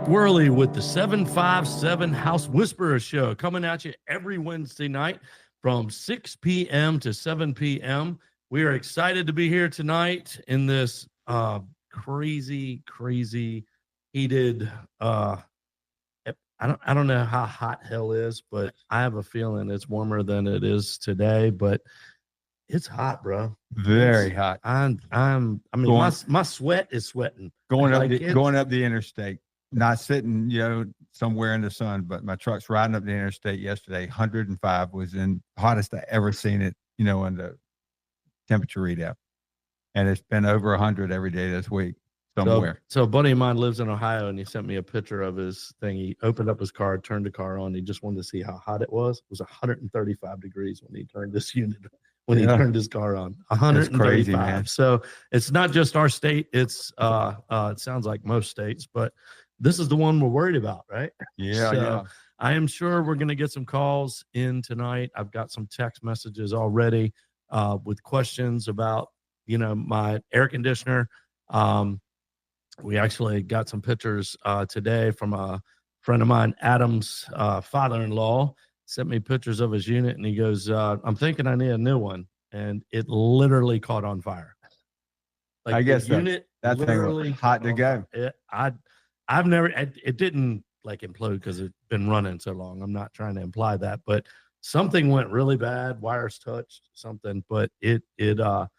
Worley with the 757 House Whisperer Show, coming at you every Wednesday night from 6 p.m. to 7 p.m. We are excited to be here tonight in this crazy heated I don't know how hot hell is, but I have a feeling it's warmer than it is today, but it's hot, bro. Very hot. I mean, my sweat is sweating. Going up the interstate, not sitting, somewhere in the sun, but my truck's riding up the interstate yesterday. 105 was in hottest I ever seen it, in the temperature readout. And it's been over 100 every day this week somewhere. So a buddy of mine lives in Ohio, and he sent me a picture of his thing. He opened up his car, turned the car on. He just wanted to see how hot it was. It was 135 degrees when he turned this unit he turned his car on. 135. That's crazy, man. So it's not just our state. It's it sounds like most states, but this is the one we're worried about, right? Yeah, yeah. I am sure we're going to get some calls in tonight. I've got some text messages already with questions about, my air conditioner. We actually got some pictures today from a friend of mine, Adam's father-in-law. Sent me pictures of his unit, and he goes, I'm thinking I need a new one. And it literally caught on fire. Like, I guess that thing was hot to go. I've never, it didn't like implode because it's been running so long. I'm not trying to imply that, but something went really bad. Wires touched something, but I'll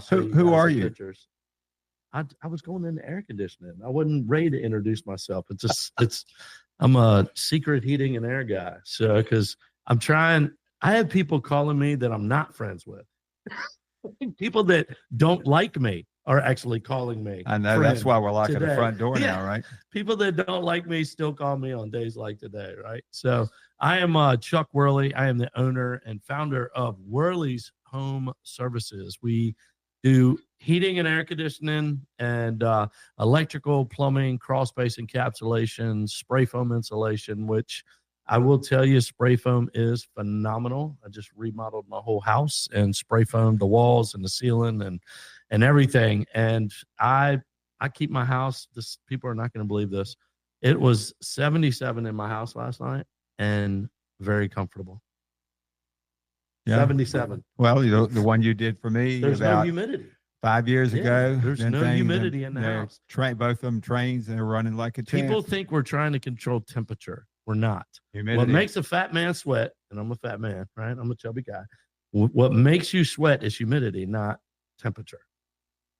show you. Who are you? Pictures. I was going into air conditioning. I wasn't ready to introduce myself. I'm a secret heating and air guy. So, because I have people calling me that I'm not friends with. People that don't like me are actually calling me. I know. That's why we're locking the front door now, right? People that don't like me still call me on days like today, right? So I am Chuck Worley. I am the owner and founder of Worley's Home Services. We do heating and air conditioning and electrical, plumbing, crawl space encapsulation, spray foam insulation, which I will tell you, spray foam is phenomenal. I just remodeled my whole house and spray foamed the walls and the ceiling and everything. And I keep my house, people are not going to believe this. It was 77 in my house last night and very comfortable. Yeah. 77. Well, the one you did for me. There's no humidity. 5 years ago. There's no humidity in the house. Both of them trains, and they're running like a champ. People think we're trying to control temperature. We're not. Humidity. What makes a fat man sweat, and I'm a fat man, right? I'm a chubby guy. What makes you sweat is humidity, not temperature.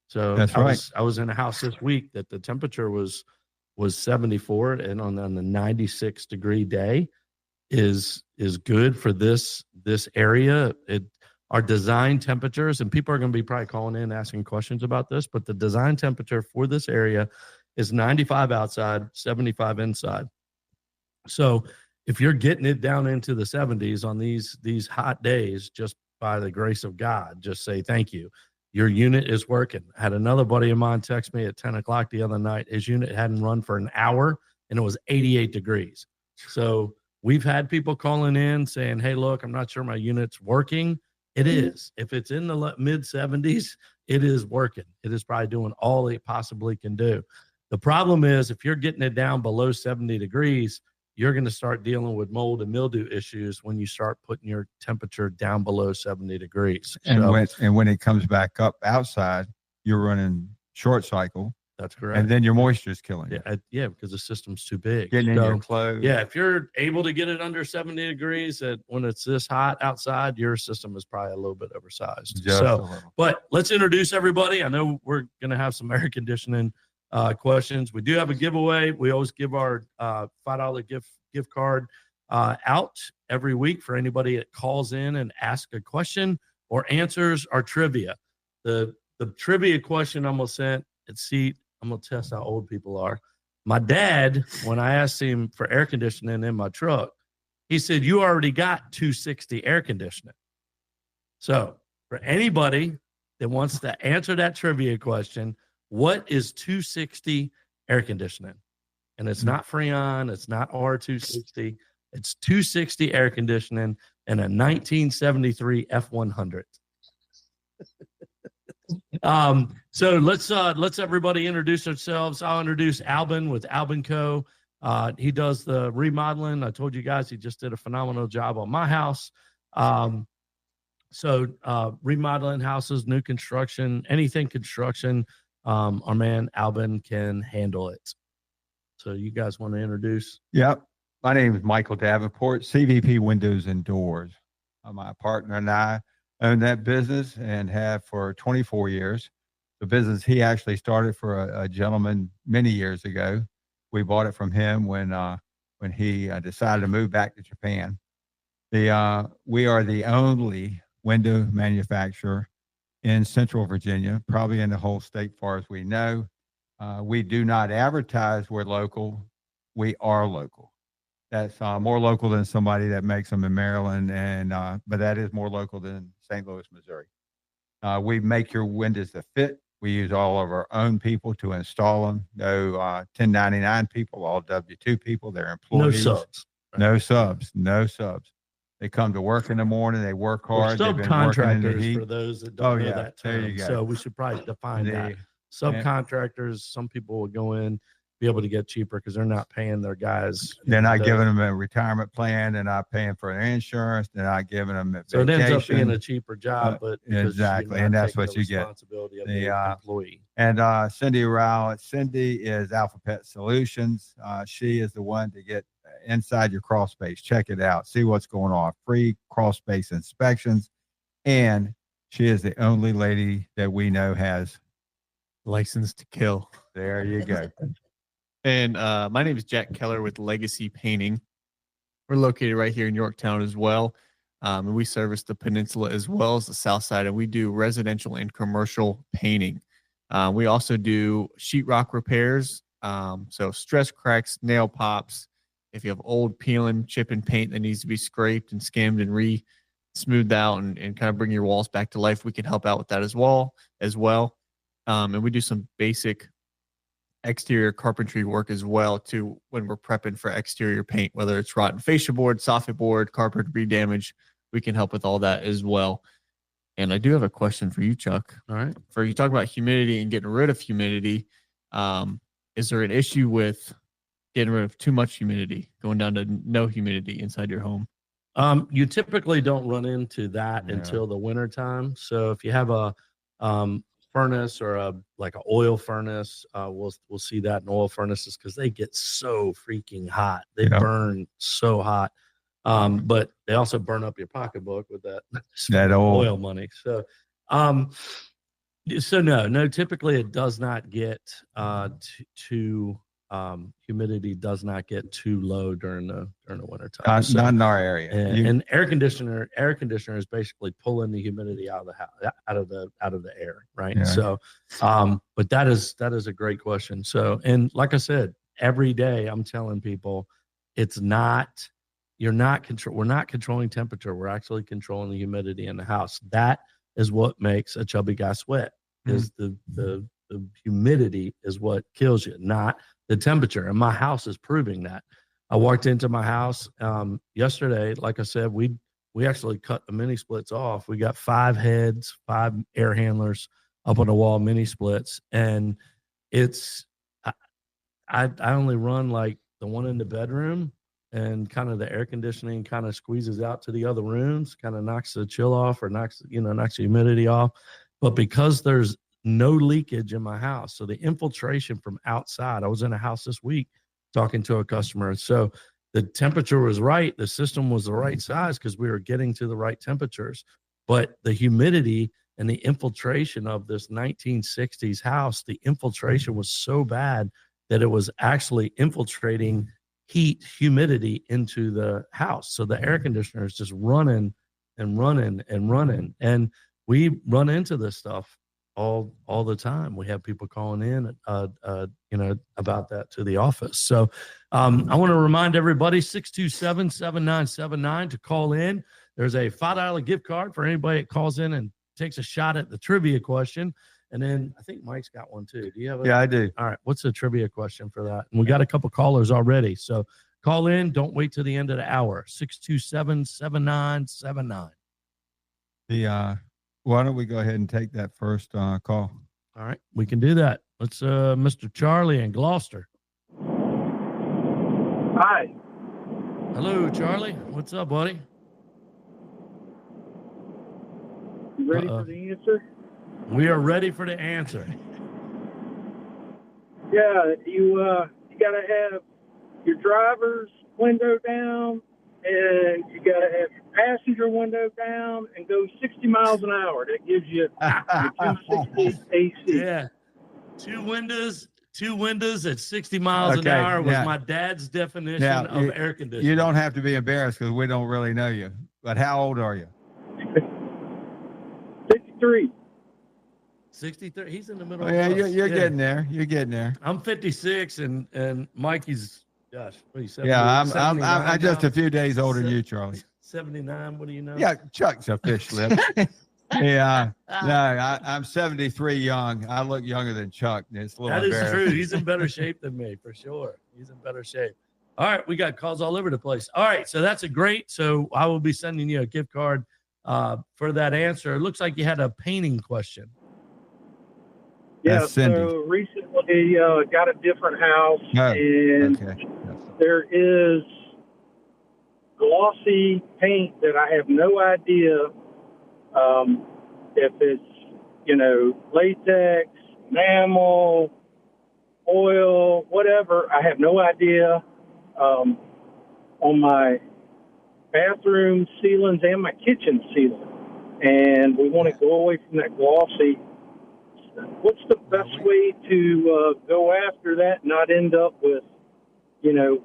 So that's right. I was in a house this week that the temperature was 74, and on the 96 degree day is good for this area. Our design temperatures, and people are going to be probably calling in asking questions about this, but the design temperature for this area is 95 outside, 75 inside. So if you're getting it down into the 70s on these hot days, just by the grace of God, just say thank you. Your unit is working. I had another buddy of mine text me at 10 o'clock the other night. His unit hadn't run for an hour, and it was 88 degrees. So we've had people calling in saying, hey, look, I'm not sure my unit's working. It is. If it's in the mid 70s, it is working. It is probably doing all it possibly can do. The problem is if you're getting it down below 70 degrees, you're going to start dealing with mold and mildew issues when you start putting your temperature down below 70 degrees. And when it comes back up outside, you're running short cycle. That's correct. And then your moisture is killing you. Yeah, because the system's too big. Getting in your clothes. Yeah, if you're able to get it under 70 degrees when it's this hot outside, your system is probably a little bit oversized. But let's introduce everybody. I know we're going to have some air conditioning questions. We do have a giveaway. We always give our $5 gift card out every week for anybody that calls in and asks a question or answers our trivia. The trivia question I'm going to send, I'm going to test how old people are. My dad, when I asked him for air conditioning in my truck, he said, you already got 260 air conditioning. So for anybody that wants to answer that trivia question, what is 260 air conditioning? And it's not Freon. It's not R260. It's 260 air conditioning and a 1973 F100. So let's everybody introduce ourselves. I'll introduce Albin with Albin Co. He does the remodeling. I told you guys he just did a phenomenal job on my house. So remodeling houses, new construction, anything construction, our man Albin can handle it. So you guys want to introduce? Yep. My name is Michael Davenport, CVP Windows and Doors. My partner and I own that business and have for 24 years. The business he actually started for a gentleman many years ago. We bought it from him when he decided to move back to Japan. We are the only window manufacturer in Central Virginia, probably in the whole state, far as we know. We do not advertise we're local. We are local. That's more local than somebody that makes them in Maryland, but that is more local than St. Louis, Missouri. We make your windows to fit. We use all of our own people to install them. No 1099 people, all W-2 people. They're employees. No subs. Right? No subs. No subs. They come to work in the morning. They work hard. Or subcontractors for those that don't know that term. There you go. So we should probably define that. Subcontractors, some people will go in, be able to get cheaper because they're not paying their guys. They're not giving them a retirement plan. They're not paying for their insurance. They're not giving them a vacation. So it ends up being a cheaper job, but exactly, and that's what you get. Responsibility of the employee. And Cindy Rowell. Cindy is Alphabet Solutions. She is the one to get inside your crawl space. Check it out. See what's going on. Free crawl space inspections, and she is the only lady that we know has license to kill. There you go. And my name is Jack Keller with Legacy Painting. We're located right here in Yorktown as well. And we service the Peninsula as well as the Southside, and we do residential and commercial painting. We also do sheetrock repairs. So stress cracks, nail pops. If you have old peeling, chipping paint that needs to be scraped and skimmed and smoothed out and kind of bring your walls back to life, we can help out with that as well. And we do some basic exterior carpentry work as well too when we're prepping for exterior paint, whether it's rotten fascia board, soffit board, carpentry damage. We can help with all that as well. And I do have a question for you, Chuck. All right. For you talk about humidity and getting rid of humidity, is there an issue with getting rid of too much humidity, going down to no humidity inside your home? You typically don't run into that until the winter time. So if you have a furnace or like an oil furnace, we'll see that in oil furnaces because they get so freaking hot. They burn so hot. But they also burn up your pocketbook with that oil money. So no, typically it does not get humidity does not get too low during the winter time. Not in our area. And air conditioner is basically pulling the humidity out of the house, out of the air, right? Yeah. So, but that is a great question. So, and like I said, every day I'm telling people, we're not controlling temperature. We're actually controlling the humidity in the house. That is what makes a chubby guy sweat. Is the humidity is what kills you, not the temperature. And my house is proving that. I walked into my house yesterday. Like I said, we actually cut the mini splits off. We got 5 heads, 5 air handlers up on the wall, mini splits. And I only run like the one in the bedroom, and kind of the air conditioning kind of squeezes out to the other rooms, kind of knocks the chill off or knocks the humidity off. But because there's no leakage in my house, so the infiltration from outside, I was in a house this week talking to a customer. So the temperature was right. The system was the right size because we were getting to the right temperatures. But the humidity and the infiltration of this 1960s house, the infiltration was so bad that it was actually infiltrating humidity into the house. So the air conditioner is just running and running and running. And we run into this stuff all the time. We have people calling in, about that to the office. So I want to remind everybody, 627-7979 to call in. There's a $5 gift card for anybody that calls in and takes a shot at the trivia question. And then I think Mike's got one too. Do you have Yeah, I do. All right. What's the trivia question for that? And we got a couple callers already. So call in. Don't wait till the end of the hour. 627-7979. Why don't we go ahead and take that first call? All right, we can do that. Let's Mr. Charlie in Gloucester. Hi. Hello, Charlie. What's up, buddy? You ready for the answer? We are ready for the answer. Yeah, you got to have your driver's window down, and you got to have your passenger window down and go 60 miles an hour. That gives you your 260 AC. Yeah. Two windows at 60 miles an hour was my dad's definition of air conditioning. You don't have to be embarrassed because we don't really know you. But how old are you? 53. 63. He's in the middle. Yeah, you're getting there. You're getting there. I'm 56, and Mikey's, gosh, what are you, 70, yeah, I'm just a few days older than you, Charlie. 79. What do you know? Yeah, Chuck's a fish lip. Yeah, no, I'm 73 young. I look younger than Chuck. It's a little That is embarrassing. true. He's in better shape than me, for sure. He's in better shape. All right, we got calls all over the place. All right, so that's a great. So I will be sending you a gift card for that answer. It looks like you had a painting question. Yeah, so recently got a different house, and there is glossy paint that I have no idea if it's, latex, enamel, oil, whatever. I have no idea on my bathroom ceilings and my kitchen ceiling. And we want to go away from that glossy. What's the best way to go after that and not end up with,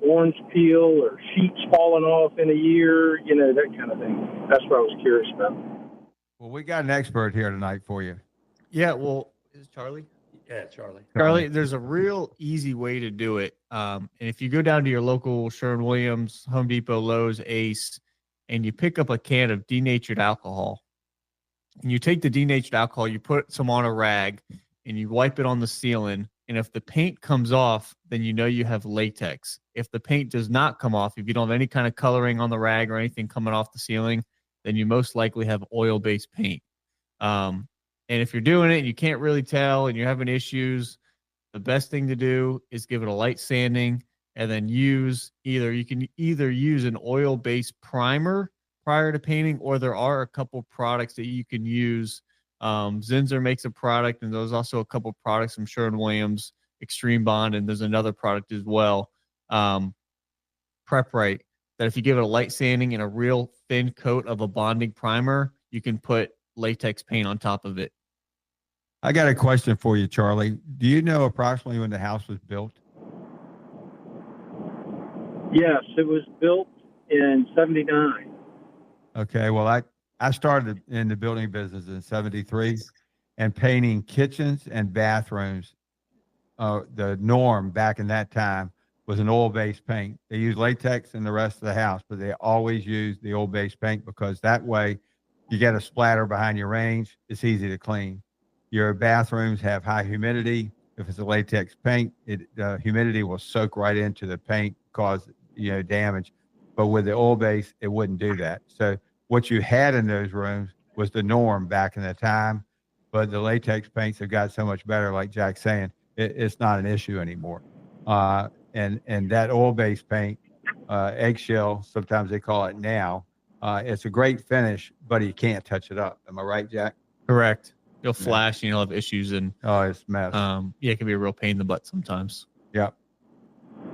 orange peel or sheets falling off in a year, that kind of thing? That's what I was curious about. Well, we got an expert here tonight for you. Yeah, well, is Charlie? Yeah, Charlie. Charlie, there's a real easy way to do it. And if you go down to your local Sherwin-Williams, Home Depot, Lowe's, Ace, and you pick up a can of denatured alcohol, and you take the denatured alcohol, you put some on a rag, and you wipe it on the ceiling. And if the paint comes off, then you know you have latex. If the paint does not come off, if you don't have any kind of coloring on the rag or anything coming off the ceiling, then you most likely have oil-based paint. And if you're doing it and you can't really tell and you're having issues, the best thing to do is give it a light sanding and then you can either use an oil-based primer prior to painting, or there are a couple products that you can use. Zinsser makes a product, and there's also a couple products from Sherwin-Williams, Extreme Bond, and there's another product as well, Prep Right, that if you give it a light sanding and a real thin coat of a bonding primer, you can put latex paint on top of it. I got a question for you, Charlie. Do you know approximately when the house was built? Yes, it was built in 79. Okay, well, I started in the building business in 73, and painting kitchens and bathrooms, the norm back in that time was an oil-based paint. They used latex in the rest of the house, but they always used the oil-based paint because that way you get a splatter behind your range. It's easy to clean. Your bathrooms have high humidity. If it's a latex paint, the humidity will soak right into the paint, cause damage. But with the oil base, it wouldn't do that. So what you had in those rooms was the norm back in the time. But the latex paints have got so much better, like Jack's saying, it's not an issue anymore. And that oil-based paint, eggshell, sometimes they call it now, it's a great finish, but you can't touch it up. Am I right, Jack? Correct. You'll flash and you'll have issues, and it's a mess. It can be a real pain in the butt sometimes. Yeah.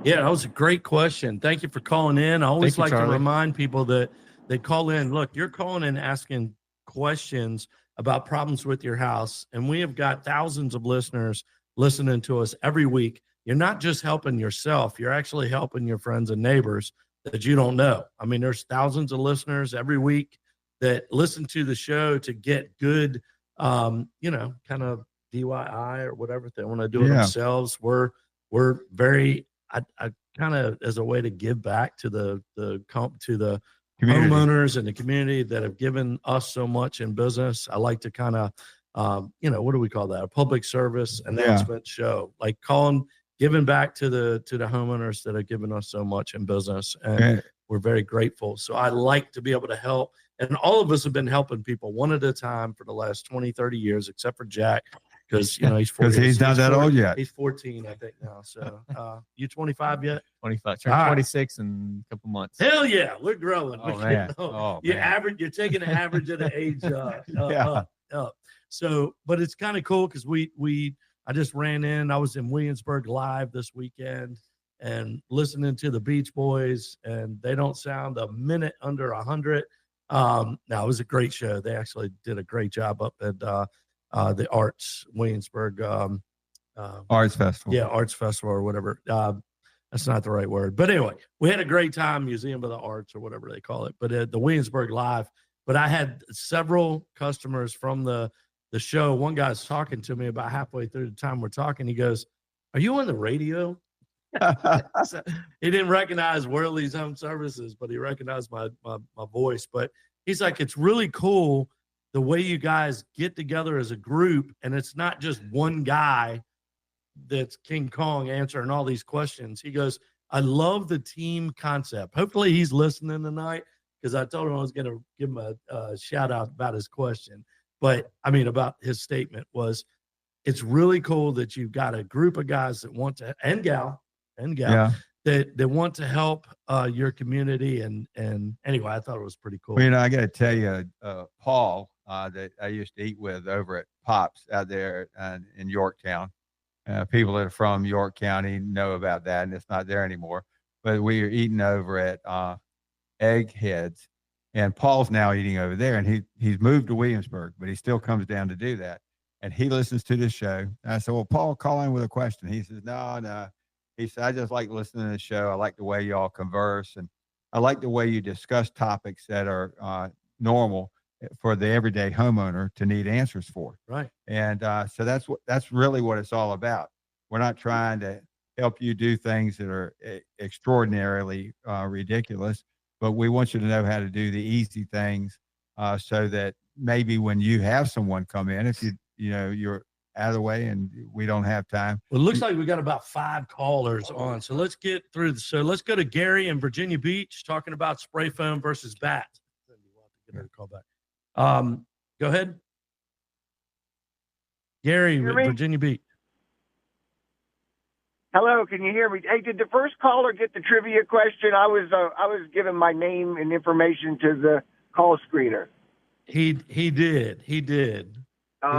Yeah, that was a great question. Thank you for calling in. I always like to remind people that they call in. Look, you're calling in asking questions about problems with your house, and we have got thousands of listeners listening to us every week. You're not just helping yourself, you're actually helping your friends and neighbors that you don't know. I mean, there's thousands of listeners every week that listen to the show to get good, kind of DIY or whatever, if they want to do it themselves. We're very, I kind of, as a way to give back to the community, homeowners and the community that have given us so much in business. I like to kind of, what do we call that? A public service announcement show, like giving back to the homeowners that have given us so much in business. And we're very grateful. So I like to be able to help. And all of us have been helping people one at a time for the last 20, 30 years, except for Jack. because he's 'Cause he's not that old yet. He's 14, I think now. So you 25 yet? 25, turn 26 in a couple months. Hell yeah, we're growing. Oh, We're man. getting- Oh, you're man. You're taking the average of the age Yeah. up. So, but it's kind of cool because I just ran in. I was in Williamsburg live this weekend and listening to the Beach Boys, and they don't sound a minute under 100. No, it was a great show. They actually did a great job up at the Arts Williamsburg Arts Festival. Yeah, Arts Festival or whatever. That's not the right word. But anyway, we had a great time, Museum of the Arts or whatever they call it. But at the Williamsburg Live. But I had several customers from the show. One guy's talking to me about halfway through the time we're talking. He goes, "Are you on the radio?" So he didn't recognize Worley's Home Services, but he recognized my voice. But he's like, "It's really cool the way you guys get together as a group, and it's not just one guy that's King Kong answering all these questions." He goes, "I love the team concept." Hopefully he's listening tonight, because I told him I was going to give him a shout out about his question. But I mean, about his statement was, it's really cool that you've got a group of guys that want to, and gal, Yeah. that want to help your community. And anyway, I thought it was pretty cool. Well, I got to tell you, Paul, that I used to eat with over at Pops out there in Yorktown. People that are from York County know about that, and it's not there anymore. But we were eating over at Eggheads, and Paul's now eating over there, and he's moved to Williamsburg, but he still comes down to do that. And he listens to this show. And I said, "Well, Paul, call in with a question." He says, No. He said, "I just like listening to the show. I like the way y'all converse, and I like the way you discuss topics that are normal for the everyday homeowner to need answers for." Right. And so that's really what it's all about. We're not trying to help you do things that are extraordinarily ridiculous, but we want you to know how to do the easy things, so that maybe when you have someone come in, if you're out of the way and we don't have time. Well, it looks like we got about 5 callers on. So let's get through the show. Let's go to Gary in Virginia Beach talking about spray foam versus bat. Get her to call back. Go ahead. Gary, Virginia Beach. Hello, can you hear me? Hey, did the first caller get the trivia question? I was giving my name and information to the call screener. He did. He did. So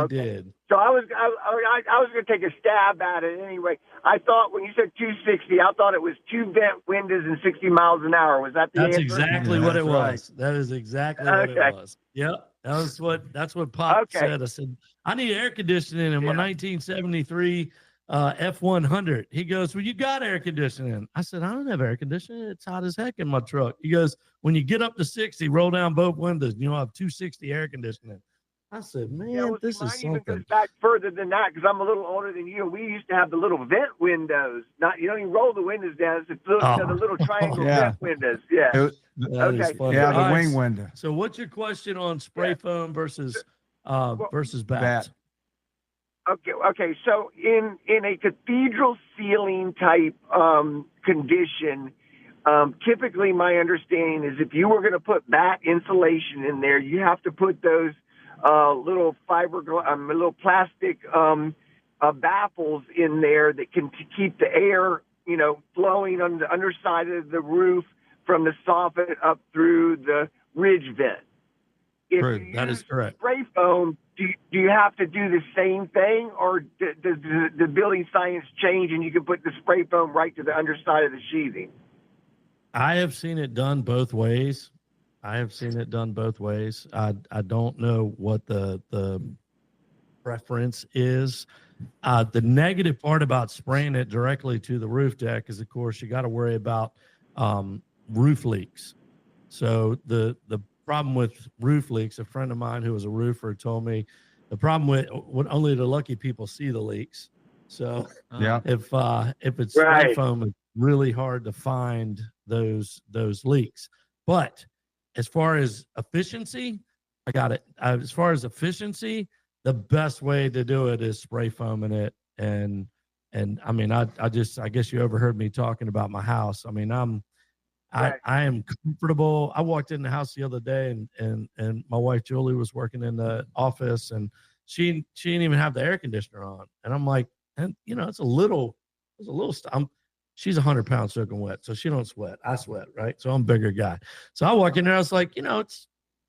I was going to take a stab at it anyway. I thought when you said 260, I thought it was 2 vent windows and 60 miles an hour. Was that the answer? That's exactly what it was. That is exactly what it was. Yep. That's what Pop said. I said, "I need air conditioning in my 1973 F100. He goes, "Well, you got air conditioning." I said, "I don't have air conditioning. It's hot as heck in my truck." He goes, "When you get up to 60, roll down both windows. I have 260 air conditioning." I said, "Man, this is something." Mine even goes back further than that because I'm a little older than you. We used to have the little vent windows. Not you don't even roll the windows down. It's the little triangle vent windows. Yeah. The wing window. So, what's your question on spray foam versus bat? Okay. So in a cathedral ceiling type condition, typically my understanding is if you were going to put bat insulation in there, you have to put those little fiberglass, little plastic baffles in there that can keep the air, flowing on the underside of the roof from the soffit up through the ridge vent. True. That is correct. Spray foam, do you have to do the same thing, or does the building science change and you can put the spray foam right to the underside of the sheathing? I have seen it done both ways. I don't know what the preference is. The negative part about spraying it directly to the roof deck is, of course, you got to worry about roof leaks. So the problem with roof leaks, a friend of mine who was a roofer told me, the problem with only the lucky people see the leaks. So if it's spray foam, it's really hard to find those leaks. But as far as efficiency, I got it. As far as efficiency, the best way to do it is spray foaming it. And I mean, I guess you overheard me talking about my house. I mean, I am comfortable. I walked in the house the other day and my wife Julie was working in the office and she didn't even have the air conditioner on. And I'm like, and you know, it's a little she's 100 pounds soaking wet, so she don't sweat. I sweat, right? So I'm a bigger guy. So I walk in there, I was like, you know, it's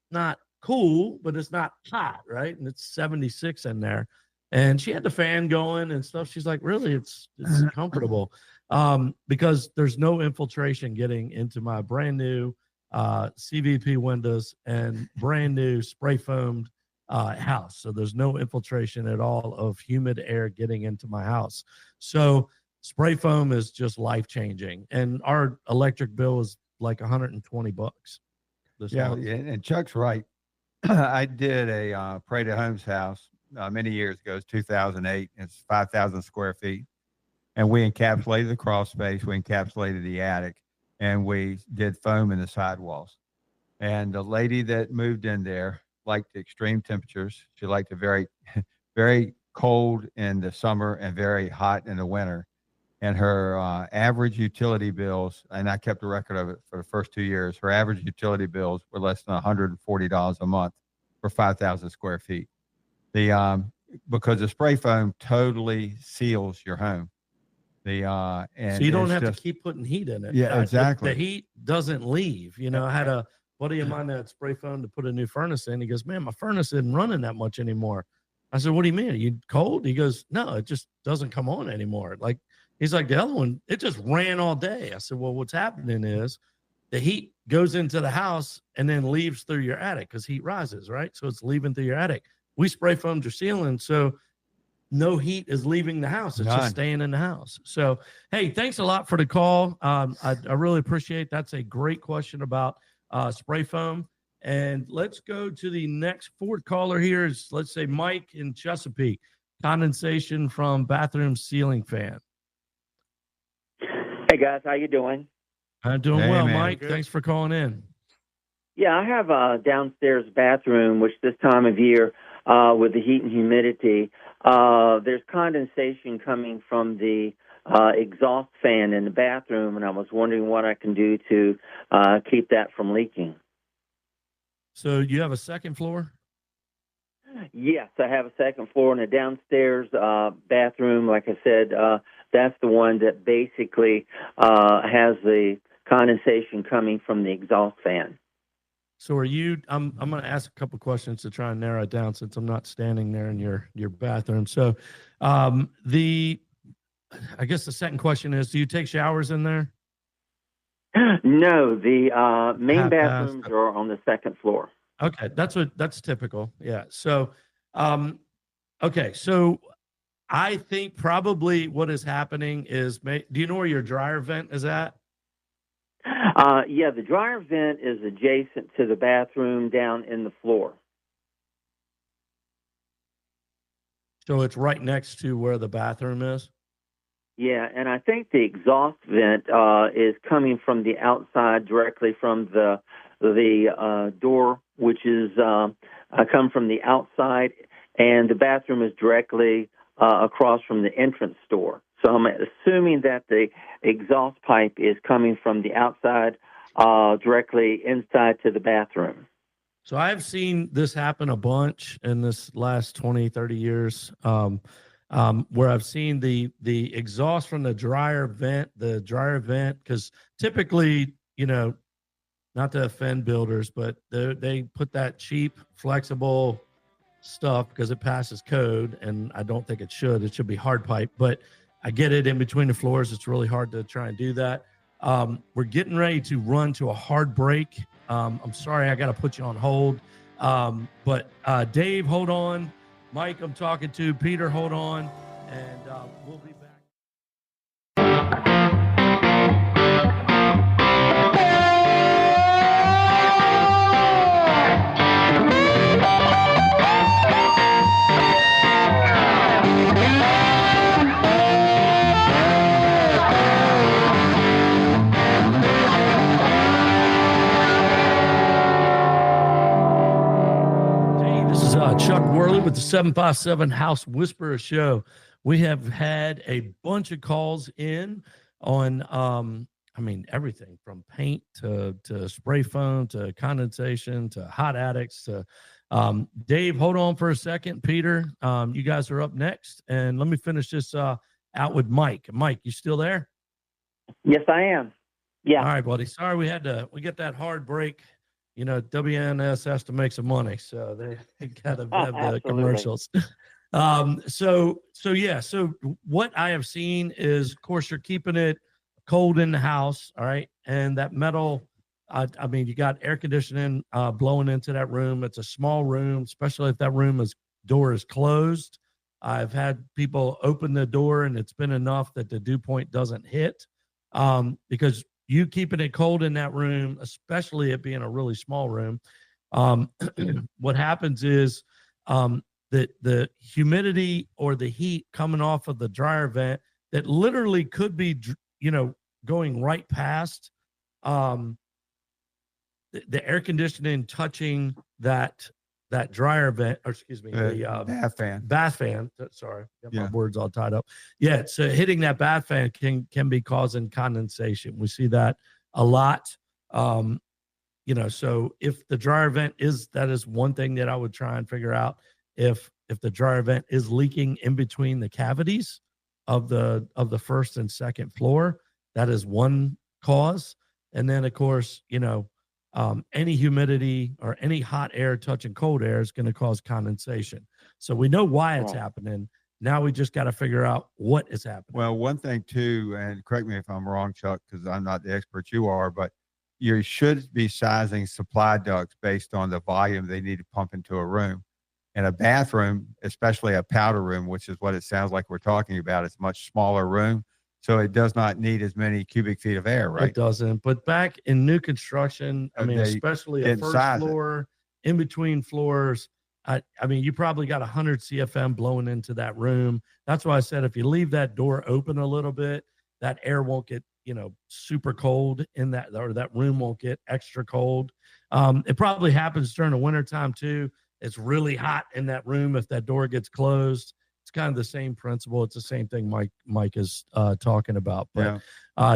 not cool, but it's not hot, right? And it's 76 in there. And she had the fan going and stuff. She's like, really, it's comfortable. Because there's no infiltration getting into my brand new CVP windows and brand new spray foamed house. So there's no infiltration at all of humid air getting into my house. So spray foam is just life changing. And our electric bill is like $120. Yeah, and Chuck's right. I did a Pray to Homes house many years ago. It's 2008. It's 5,000 square feet. And we encapsulated the crawl space. We encapsulated the attic. And we did foam in the sidewalls. And the lady that moved in there liked the extreme temperatures. She liked it very, very cold in the summer and very hot in the winter. And her average utility bills, and I kept a record of it for the first 2 years, her average utility bills were less than $140 a month for 5,000 square feet. Because the spray foam totally seals your home. And so you don't have to keep putting heat in it. Yeah, exactly. The heat doesn't leave. You know, I had a buddy of mine that spray foam to put a new furnace in. He goes, man, my furnace isn't running that much anymore. I said, what do you mean? Are you cold? He goes, no, it just doesn't come on anymore. Like, he's like, the other one, it just ran all day. I said, well, what's happening is the heat goes into the house and then leaves through your attic because heat rises, right? So it's leaving through your attic. We spray foamed your ceiling, so no heat is leaving the house. It's just staying in the house. So, hey, thanks a lot for the call. I really appreciate. That's a great question about spray foam. And let's go to the next fourth caller here. Is, let's say, Mike in Chesapeake. Condensation from bathroom ceiling fan. Hey guys, how you doing? I'm doing well, man. Mike. Thanks for calling in. Yeah, I have a downstairs bathroom, which this time of year, with the heat and humidity, there's condensation coming from the exhaust fan in the bathroom, and I was wondering what I can do to keep that from leaking. So you have a second floor? Yes, I have a second floor and a downstairs bathroom. Like I said, that's the one that basically has the condensation coming from the exhaust fan. So are you, I'm going to ask a couple questions to try and narrow it down since I'm not standing there in your bathroom. So I guess the second question is, do you take showers in there? No, the main bathrooms are on the second floor. Okay, that's typical. Yeah. So, okay. So I think probably what is happening is, do you know where your dryer vent is at? Yeah, the dryer vent is adjacent to the bathroom down in the floor. So it's right next to where the bathroom is? Yeah, and I think the exhaust vent is coming from the outside directly from the door, which is come from the outside, and the bathroom is directly across from the entrance door. So I'm assuming that the exhaust pipe is coming from the outside directly inside to the bathroom. So I've seen this happen a bunch in this last 20, 30 years, where I've seen the exhaust from the dryer vent, because typically, you know, not to offend builders, but they put that cheap, flexible stuff because it passes code, and I don't think it should. It should be hard pipe, but I get it in between the floors. It's really hard to try and do that. We're getting ready to run to a hard break. I'm sorry, I got to put you on hold. But Dave, hold on. Mike, I'm talking to. Peter, hold on. And we'll be back. Chuck Worley with the 757 House Whisperer Show. We have had a bunch of calls in on, I mean, everything from paint to spray foam to condensation to hot attics to Dave, hold on for a second. Peter, you guys are up next, and let me finish this out with Mike. Mike, you still there? Yes, I am. Yeah. All right, buddy. Sorry we get that hard break. You know, WNS has to make some money, so they got to have the commercials. So what I have seen is, of course, you're keeping it cold in the house, all right, and that metal. I mean, you got air conditioning blowing into that room. It's a small room, especially if that door is closed. I've had people open the door, and it's been enough that the dew point doesn't hit, because you keeping it cold in that room, especially it being a really small room, what happens is the humidity or the heat coming off of the dryer vent that literally could be, going right past the air conditioning, touching that dryer vent, or excuse me, the bath fan. Sorry, got my words all tied up. Yeah, so hitting that bath fan can be causing condensation. We see that a lot. So if the dryer vent that is one thing that I would try and figure out. If the dryer vent is leaking in between the cavities of the first and second floor, that is one cause. And then, of course, any humidity or any hot air touching cold air is going to cause condensation. So we know why it's happening. Now we just got to figure out what is happening. Well, one thing too, and correct me if I'm wrong, Chuck, because I'm not the expert you are, but you should be sizing supply ducts based on the volume they need to pump into a room. In a bathroom, especially a powder room, which is what it sounds like we're talking about, it's a much smaller room. So it does not need as many cubic feet of air, right? It doesn't. But back in new construction, I mean, especially a first floor, in between floors, I mean, you probably got 100 CFM blowing into that room. That's why I said if you leave that door open a little bit, that air won't get, super cold in that, or that room won't get extra cold. It probably happens during the wintertime too. It's really hot in that room if that door gets closed. It's kind of the same principle. It's the same thing Mike is talking about. But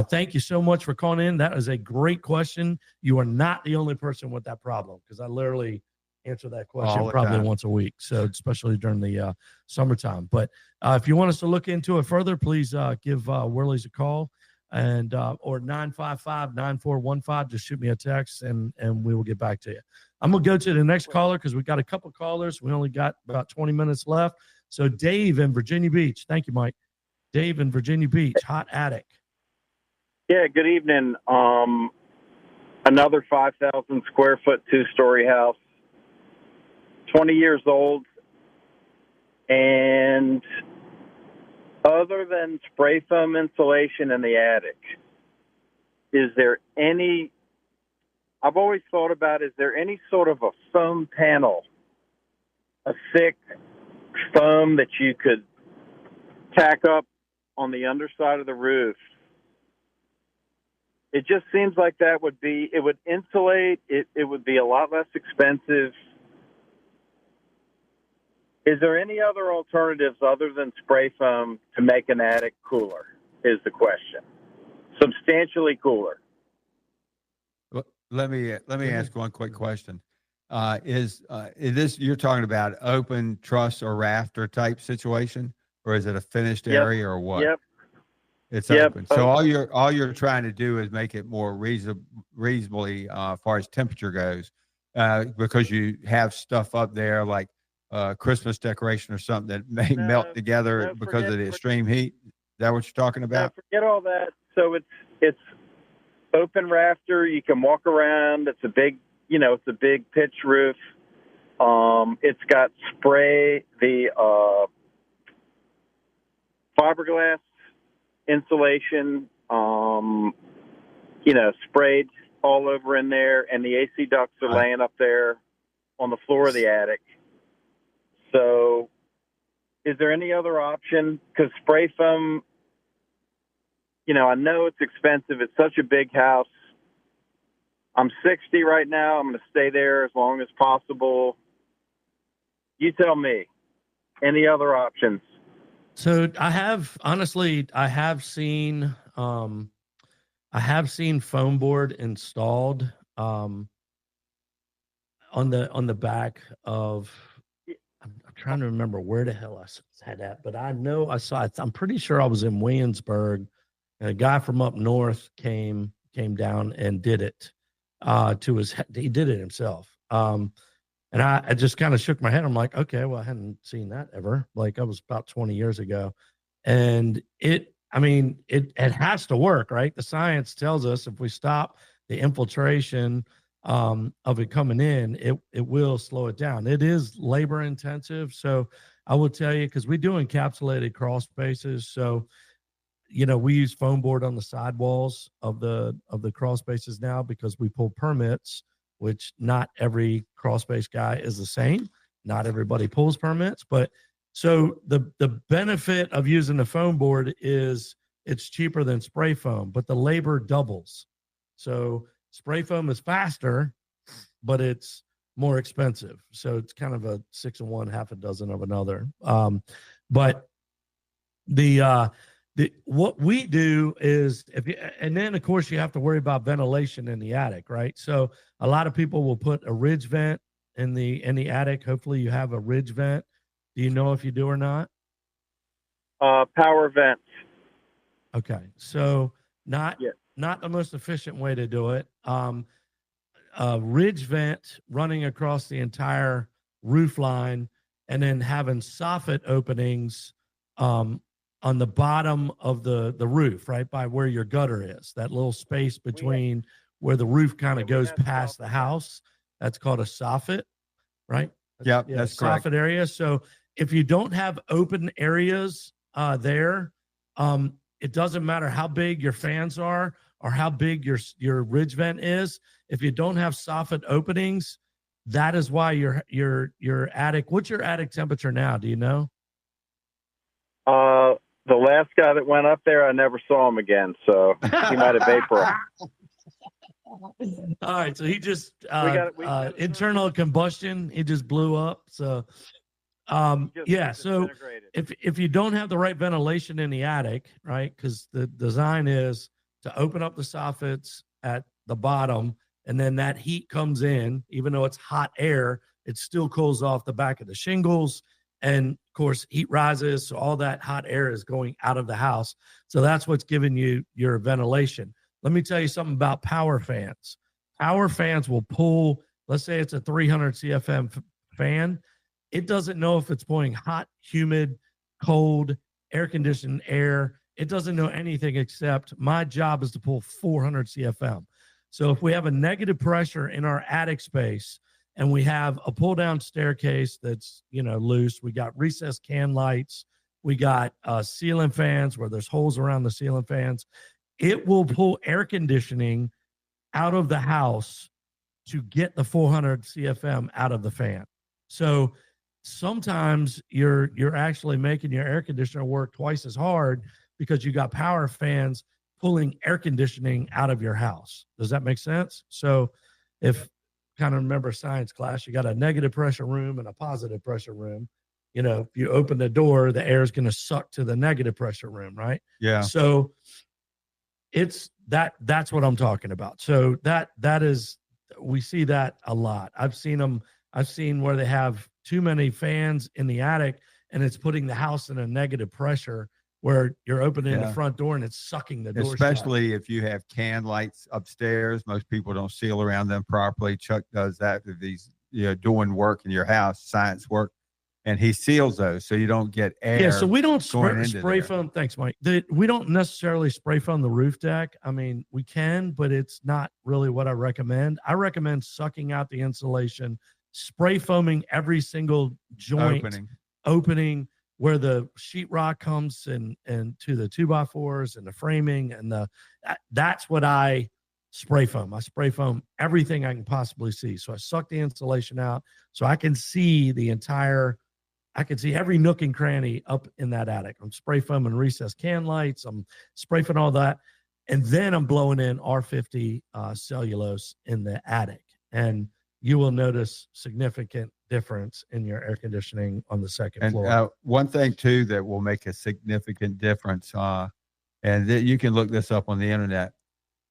thank you so much for calling in. That is a great question. You are not the only person with that problem, because I literally answer that question probably once a week. So especially during the summertime. But if you want us to look into it further, please give Worley's a call, and or 955-9415. Just shoot me a text and we will get back to you. I'm going to go to the next caller because we've got a couple callers. We only got about 20 minutes left. So Dave in Virginia Beach. Thank you, Mike. Dave in Virginia Beach, hot attic. Yeah, good evening. Another 5,000 square foot, 2-story house, 20 years old. And other than spray foam insulation in the attic, is there any, I've always thought about, is there any sort of a foam panel, a thick foam that you could tack up on the underside of the roof? It just seems like that would be, it would insulate, it would be a lot less expensive. Is there any other alternatives other than spray foam to make an attic cooler, is the question. Substantially cooler. Let me ask one quick question. Is this, you're talking about open truss or rafter type situation, or is it a finished area or what? Yep. It's open. So all you're trying to do is make it more reasonably as far as temperature goes, because you have stuff up there like Christmas decoration or something that may melt together because of the extreme heat. Is that what you're talking about? Forget all that. So it's open rafter. You can walk around. It's a big, it's a big pitch roof. It's got the fiberglass insulation, sprayed all over in there, and the AC ducts are laying up there on the floor of the attic. So is there any other option? Because spray foam, I know it's expensive. It's such a big house. I'm 60 right now. I'm going to stay there as long as possible. You tell me. Any other options? So I have seen foam board installed. on the back of, I'm trying to remember where the hell I had that, but I know I saw it. I'm pretty sure I was in Williamsburg, and a guy from up north came down and did it. He did it himself. And I just kind of shook my head. I'm like, okay, well, I hadn't seen that ever. Like, I was about 20 years ago, and it has to work, right? The science tells us if we stop the infiltration of it coming in, it will slow it down. It is labor intensive. So I will tell you, because we do encapsulated crawl spaces. So, we use foam board on the sidewalls of the crawl spaces now, because we pull permits, which not every crawl space guy is the same. Not everybody pulls permits, but so the benefit of using the foam board is it's cheaper than spray foam, but the labor doubles. So spray foam is faster, but it's more expensive. So it's kind of a 6 of one, half a dozen of another. But what we do is, and then of course you have to worry about ventilation in the attic, right? So a lot of people will put a ridge vent in the attic. Hopefully you have a ridge vent. Do you know if you do or not? Power vents. Okay, so not the most efficient way to do it. A ridge vent running across the entire roof line, and then having soffit openings on the bottom of the roof, right by where your gutter is, that little space between where the roof kind of goes past the house. That's called a soffit, right? Yep, that's correct. Soffit area. So if you don't have open areas there, it doesn't matter how big your fans are or how big your ridge vent is. If you don't have soffit openings, that is why your attic. What's your attic temperature now? Do you know? The last guy that went up there, I never saw him again, so he might have vaporized. All right, so he just internal combustion. He just blew up. So, So if you don't have the right ventilation in the attic, right, because the design is to open up the soffits at the bottom, and then that heat comes in, even though it's hot air, it still cools off the back of the shingles. And of course, heat rises, so all that hot air is going out of the house. So that's what's giving you your ventilation. Let me tell you something about power fans. Power fans will pull, let's say it's a 300 CFM fan. It doesn't know if it's pulling hot, humid, cold, air-conditioned air. It doesn't know anything except my job is to pull 400 CFM. So if we have a negative pressure in our attic space, and we have a pull-down staircase that's, loose. We got recessed can lights. We got ceiling fans where there's holes around the ceiling fans. It will pull air conditioning out of the house to get the 400 CFM out of the fan. So sometimes you're actually making your air conditioner work twice as hard because you got power fans pulling air conditioning out of your house. Does that make sense? So if kind of remember science class, you got a negative pressure room and a positive pressure room. If you open the door, the air is going to suck to the negative pressure room, right? Yeah. So that's what I'm talking about. So that is, we see that a lot. I've seen where they have too many fans in the attic and it's putting the house in a negative pressure where you're opening the front door and it's sucking the door Especially shut. if you have can lights upstairs. Most people don't seal around them properly. Chuck does that if he's doing work in your house, science work, and he seals those so you don't get air. Yeah, so we don't spray foam. Thanks, Mike. We don't necessarily spray foam the roof deck. I mean, we can, but it's not really what I recommend. I recommend sucking out the insulation, spray foaming every single joint opening where the sheetrock comes and to the 2x4s and the framing and that's what I spray foam. I spray foam everything I can possibly see. So I suck the insulation out so I can see every nook and cranny up in that attic. I'm spray foaming recessed can lights. I'm spray foaming all that. And then I'm blowing in R50 cellulose in the attic. And you will notice significant difference in your air conditioning on the second floor. One thing too that will make a significant difference, and you can look this up on the internet,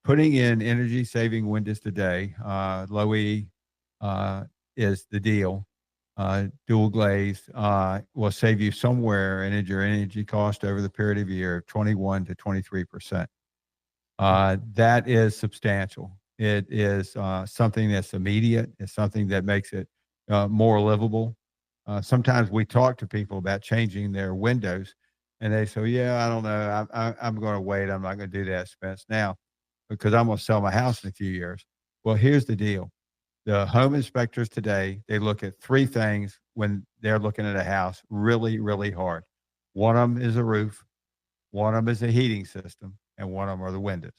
putting in energy saving windows today, low E, is the deal. Dual glaze will save you somewhere in your energy cost over the period of a year, 21 to 23%. That is substantial. It is something that's immediate. It's something that makes it more livable. Sometimes we talk to people about changing their windows, and they say, "Yeah, I don't know. I'm going to wait. I'm not going to do that expense now because I'm going to sell my house in a few years." Well, here's the deal. The home inspectors today, they look at three things when they're looking at a house really, really hard. One of them is a roof, one of them is a heating system, and one of them are the windows.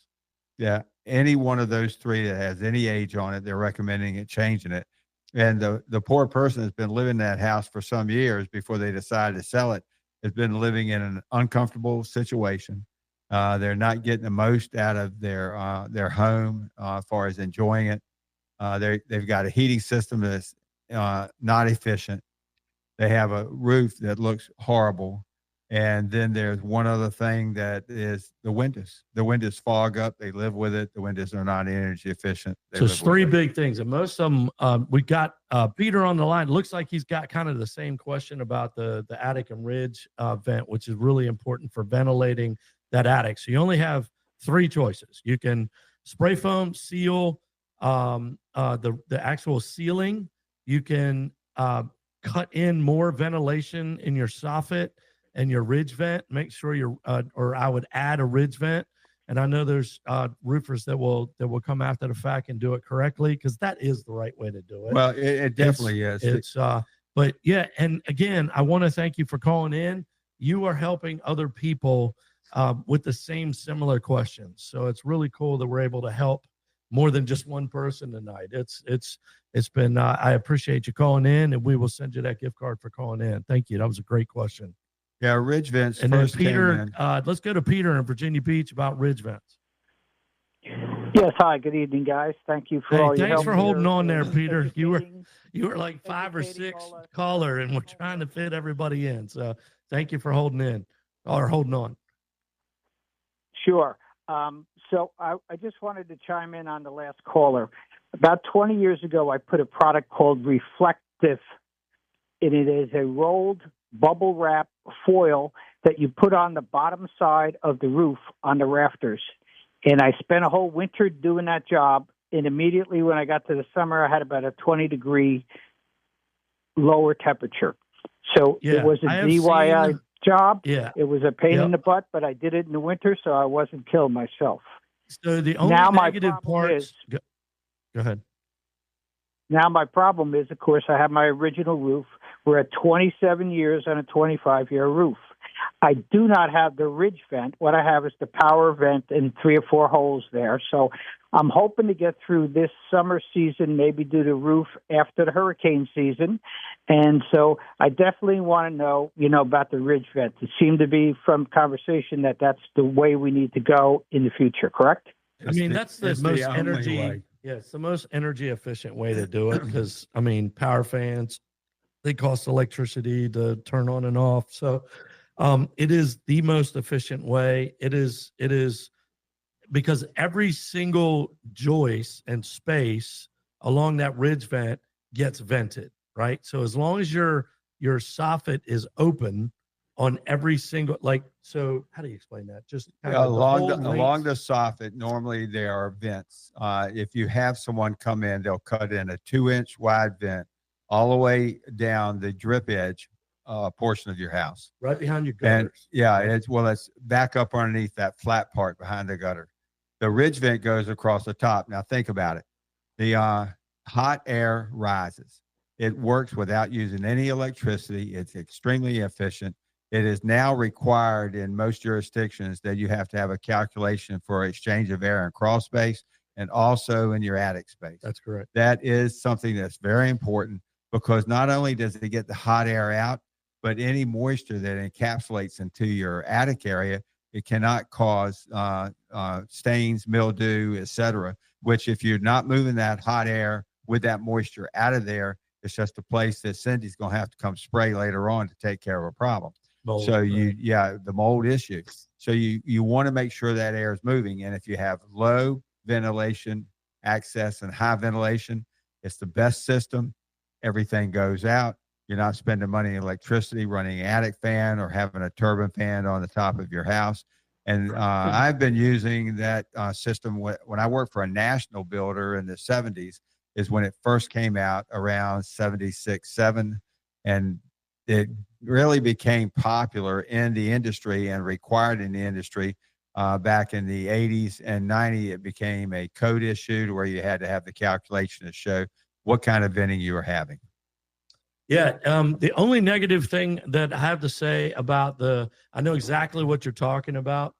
Yeah, any one of those three that has any age on it, they're recommending it, changing it. And the poor person has been living in that house for some years before they decided to sell it, has been living in an uncomfortable situation. They're not getting the most out of their home as far as enjoying it. They've got a heating system that's not efficient. They have a roof that looks horrible. And then there's one other thing that is the windows. The windows fog up. They live with it. The windows are not energy efficient. So it's three big things. And most of them, we got Peter on the line. Looks like he's got kind of the same question about the attic and ridge vent, which is really important for ventilating that attic. So you only have three choices. You can spray foam, seal, the actual ceiling. You can cut in more ventilation in your soffit and your ridge vent. Make sure you're, or I would add a ridge vent. And I know there's roofers that will come after the fact and do it correctly, because that is the right way to do it. Well, it definitely is. It's but yeah, and again, I want to thank you for calling in. You are helping other people with the same similar questions. So it's really cool that we're able to help more than just one person tonight. It's been I appreciate you calling in, and we will send you that gift card for calling in. Thank you. That was a great question. Yeah, ridge vents. And then Peter, let's go to Peter in Virginia Beach about ridge vents. Yes, hi, good evening, guys. Thank you for all your help. Thanks for holding on there, Peter. You were like 5 or 6 caller, and we're trying to fit everybody in. So thank you for holding on. Sure. So I just wanted to chime in on the last caller. About 20 years ago, I put a product called Reflective, and it is a rolled bubble wrap foil that you put on the bottom side of the roof on the rafters. And I spent a whole winter doing that job. And immediately when I got to the summer, I had about a 20-degree lower temperature. So it was a DIY job. Yeah. It was a pain in the butt, but I did it in the winter, so I wasn't killing myself. So the only negative parts. Go ahead. Now my problem is, of course, I have my original roof. We're at 27 years on a 25-year roof. I do not have the ridge vent. What I have is the power vent and 3 or 4 holes there. So I'm hoping to get through this summer season, maybe do the roof after the hurricane season. And so I definitely want to know, about the ridge vent. It seemed to be from conversation that that's the way we need to go in the future, correct? I mean, that's the most energy. Yeah, it's the most energy efficient way to do it, because, power fans, they cost electricity to turn on and off. So it is the most efficient way. It is because every single joist and space along that ridge vent gets vented, right? So as long as your soffit is open on every single, so how do you explain that? Just along the soffit, normally there are vents. If you have someone come in, they'll cut in a 2-inch wide vent all the way down the drip edge portion of your house, right behind your gutters. And it's back up underneath that flat part behind the gutter. The ridge vent goes across the top. Now think about it. The hot air rises. It works without using any electricity. It's extremely efficient. It is now required in most jurisdictions that you have to have a calculation for exchange of air and crawl space, and also in your attic space. That's correct. That is something that's very important, because not only does it get the hot air out, but any moisture that encapsulates into your attic area, it cannot cause stains, mildew, etc., which if you're not moving that hot air with that moisture out of there, it's just a place that Cindy's going to have to come spray later on to take care of a problem. Mold, so the mold issue. So you want to make sure that air is moving. And if you have low ventilation access and high ventilation, it's the best system. everything goes out. You're not spending money in electricity, running an attic fan or having a turbine fan on the top of your house. And I've been using that system when I worked for a national builder in the 70s, is when it first came out around 76, 7. And it really became popular in the industry and required in the industry. Back in the 80s and 90s, it became a code issue to where you had to have the calculation to show what kind of venting you were having. Yeah. The only negative thing that I have to say about I know exactly what you're talking about.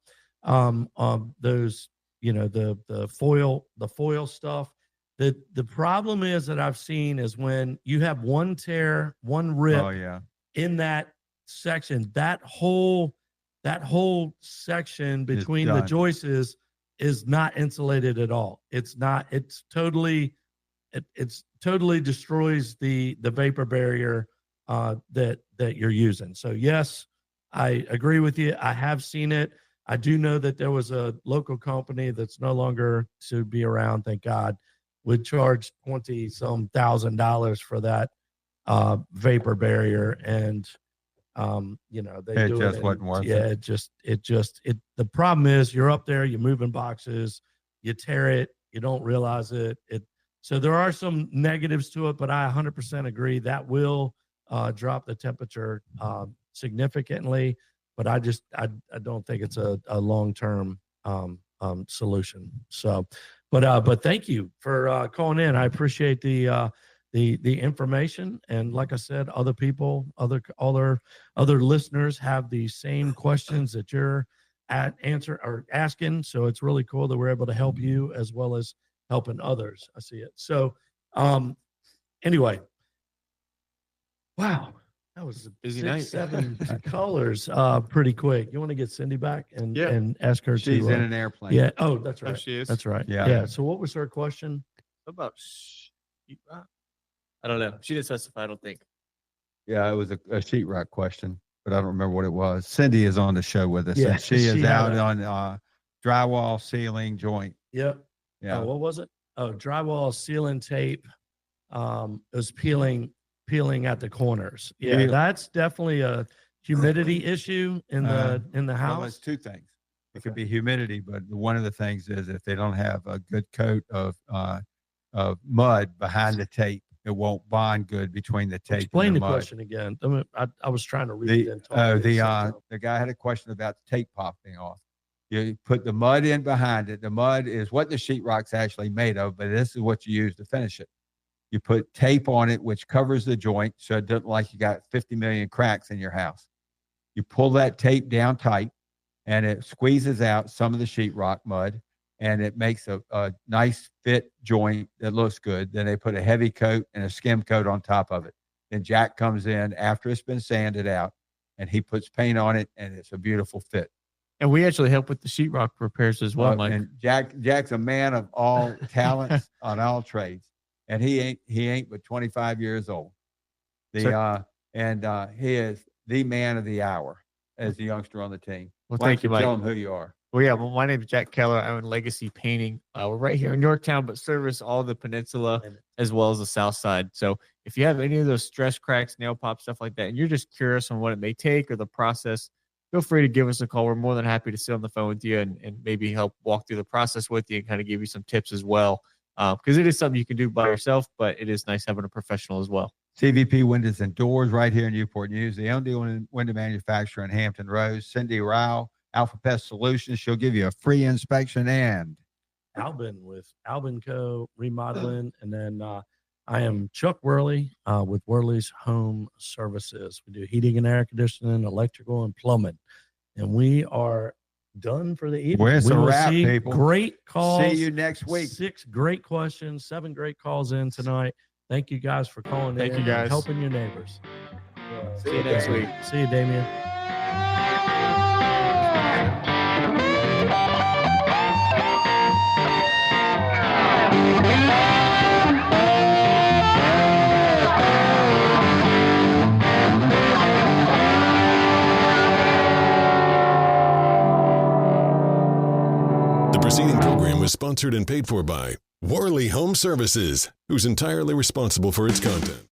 Those, the foil stuff. The problem is that I've seen is when you have one tear, one rip in that section, that whole section between the joists is not insulated at all. It's not, it's totally destroys the vapor barrier that you're using. So yes, I agree with you. I have seen it. I do know that there was a local company that's no longer to be around, thank God, would charge $20-some thousand for that vapor barrier. And they do just it. Wasn't worth it. The problem is you're up there, you're moving boxes, you tear it, you don't realize it. So there are some negatives to it, but I 100% agree that will drop the temperature significantly. But I don't think it's a long-term solution. So, but thank you for calling in. I appreciate the information. And like I said, other people, other listeners have the same questions that you're asking. So it's really cool that we're able to help you as well as helping others. I see it. So, anyway, wow, that was a busy night. 7 callers, pretty quick. You want to get Cindy back and ask her? She's in an airplane. Yeah. Oh, that's right. Oh, she is. That's right. Yeah. Yeah. So what was her question? About I don't know. She didn't specify, I don't think. Yeah, it was a sheetrock question, but I don't remember what it was. Cindy is on the show with us. Yeah, And she is she out had on drywall, ceiling, joint. Yep. Yeah. What was it? Oh, drywall sealing tape. It was peeling at the corners. Yeah, that's definitely a humidity issue in the house. Well, it's two things. It could be humidity, but one of the things is if they don't have a good coat of mud behind the tape, it won't bond good between the tape. Explain and the mud. question again. I was trying to read it. The guy had a question about the tape popping off. You put the mud in behind it. The mud is what the sheetrock's actually made of, but this is what you use to finish it. You put tape on it, which covers the joint, so it doesn't like you got 50 million cracks in your house. You pull that tape down tight, and it squeezes out some of the sheetrock mud, and it makes a nice fit joint that looks good. Then they put a heavy coat and a skim coat on top of it. Then Jack comes in after it's been sanded out, and he puts paint on it, and it's a beautiful fit. And we actually help with the sheetrock repairs as well, Mike. And Jack's a man of all talents on all trades, and he ain't but 25 years old. He is the man of the hour as the youngster on the team. Well, thank you, Mike. Tell him who you are. Well, yeah. Well, my name is Jack Keller. I own Legacy Painting. We're right here in Yorktown, but service all the peninsula as well as the south side. So if you have any of those stress cracks, nail pop, stuff like that, and you're just curious on what it may take or the process, feel free to give us a call. We're more than happy to sit on the phone with you and maybe help walk through the process with you and kind of give you some tips as well. Because it is something you can do by yourself, but it is nice having a professional as well. CVP Windows and Doors right here in Newport News, the only window manufacturer in Hampton Roads. Cindy Rao, Alpha Pest Solutions. She'll give you a free inspection. And Albin with Albin Co. Remodeling. And then I am Chuck Worley with Worley's Home Services. We do heating and air conditioning, electrical, and plumbing. And we are done for the evening. Well, it's a wrap, people. Great calls. See you next week. 6 great questions, 7 great calls in tonight. Thank you guys for calling in. Thank you guys. And helping your neighbors. See you next week. See you, Damien. The preceding program was sponsored and paid for by Worley Home Services, who's entirely responsible for its content.